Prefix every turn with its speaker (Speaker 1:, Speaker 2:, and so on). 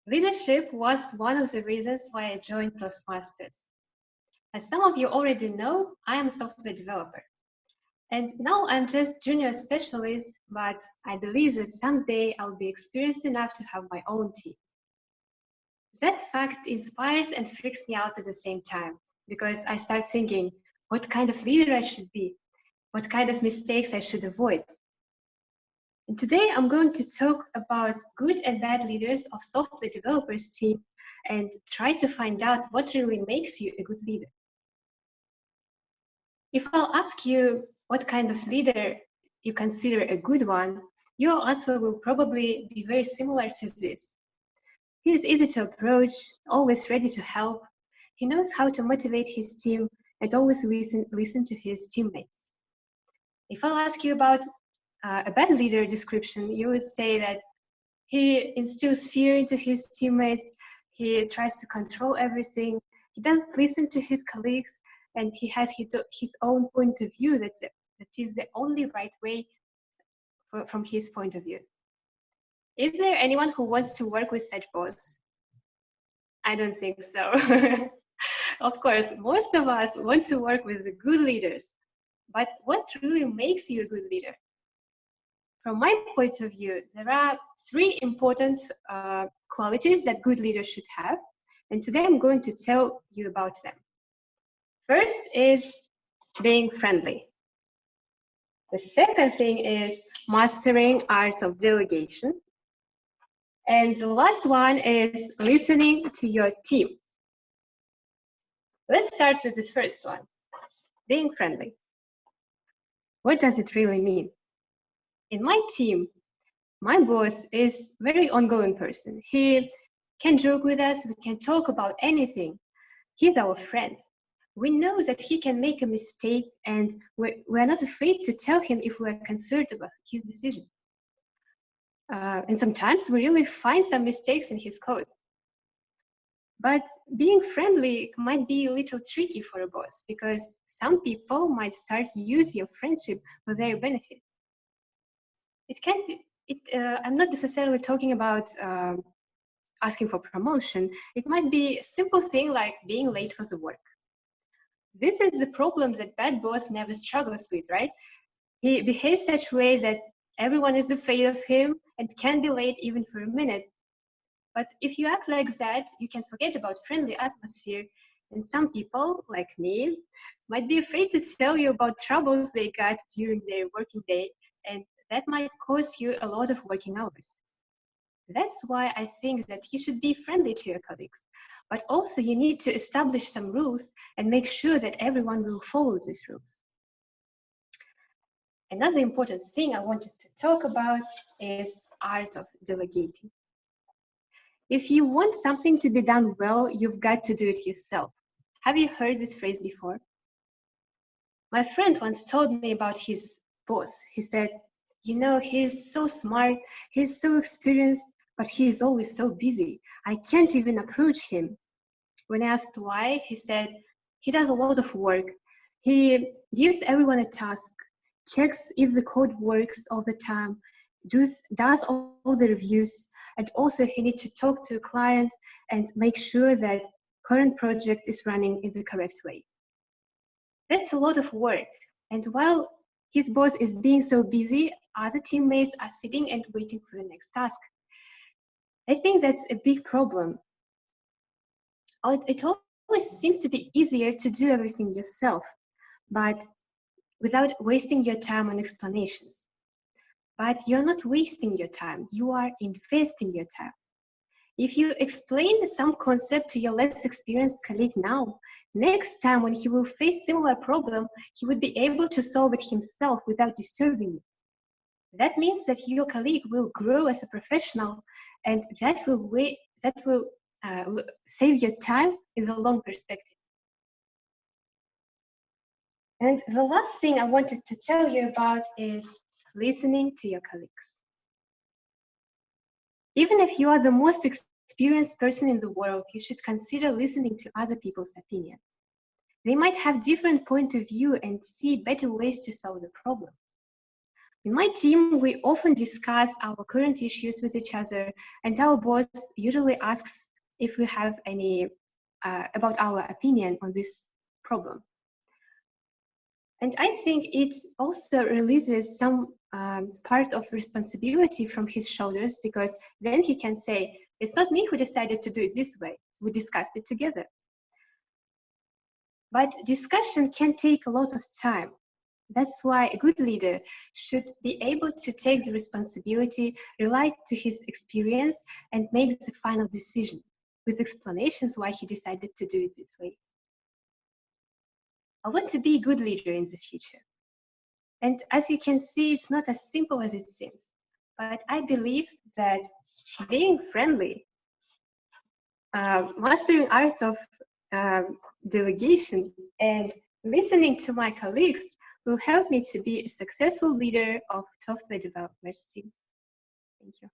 Speaker 1: Leadership was one of the reasons why I joined Toastmasters. As some of you already know, I am a software developer. And now I'm just junior specialist, but I believe that someday I'll be experienced enough to have my own team. That fact inspires and freaks me out at the same time, because I start thinking what kind of leader I should be, what kind of mistakes I should avoid. And today I'm going to talk about good and bad leaders of software developers team and try to find out what really makes you a good leader. If I'll ask you what kind of leader you consider a good one, your answer will probably be very similar to this. He is easy to approach, always ready to help. He knows how to motivate his team and always listen to his teammates. If I'll ask you about a bad leader description, you would say that he instills fear into his teammates, he tries to control everything, he doesn't listen to his colleagues, and he has his own point of view that is the only right way from his point of view. Is there anyone who wants to work with such boss? I don't think so. Of course, most of us want to work with the good leaders, but what really makes you a good leader? From my point of view, there are three important qualities that good leaders should have, and today I'm going to tell you about them. First is being friendly. The second thing is mastering art of delegation. And the last one is listening to your team. Let's start with the first one, being friendly. What does it really mean? In my team, my boss is a very ongoing person. He can joke with us, we can talk about anything. He's our friend. We know that he can make a mistake and we're not afraid to tell him if we're concerned about his decision. And sometimes we really find some mistakes in his code. But being friendly might be a little tricky for a boss because some people might start to use your friendship for their benefit. It can be, I'm not necessarily talking about asking for promotion. It might be a simple thing like being late for the work. This is the problem that bad boss never struggles with, right? He behaves such a way that everyone is afraid of him and can be late even for a minute. But if you act like that, you can forget about friendly atmosphere. And some people, like me, might be afraid to tell you about troubles they got during their working day, and that might cost you a lot of working hours. That's why I think that you should be friendly to your colleagues. But also you need to establish some rules and make sure that everyone will follow these rules. Another important thing I wanted to talk about is art of delegating. If you want something to be done well, you've got to do it yourself. Have you heard this phrase before? My friend once told me about his boss. He said, you know, he's so smart, he's so experienced, but he's always so busy. I can't even approach him. When asked why, he said, he does a lot of work. He gives everyone a task, checks if the code works all the time, does all the reviews, and also he needs to talk to a client and make sure that current project is running in the correct way. That's a lot of work. And while his boss is being so busy, other teammates are sitting and waiting for the next task. I think that's a big problem. It always seems to be easier to do everything yourself, but without wasting your time on explanations. But you're not wasting your time, you are investing your time. If you explain some concept to your less experienced colleague now, next time when he will face similar problem, he would be able to solve it himself without disturbing you. That means that your colleague will grow as a professional, and that will save your time in the long perspective. And the last thing I wanted to tell you about is listening to your colleagues. Even if you are the most experienced person in the world, you should consider listening to other people's opinion. They might have different point of view and see better ways to solve the problem. In my team, we often discuss our current issues with each other, and our boss usually asks if we have any about our opinion on this problem. And I think it also releases some part of responsibility from his shoulders, because then he can say, it's not me who decided to do it this way, we discussed it together. But discussion can take a lot of time. That's why a good leader should be able to take the responsibility, rely to his experience, and make the final decision with explanations why he decided to do it this way. I want to be a good leader in the future. And as you can see, it's not as simple as it seems. But I believe that being friendly, mastering art of delegation, and listening to my colleagues will help me to be a successful leader of software developers team. Thank you.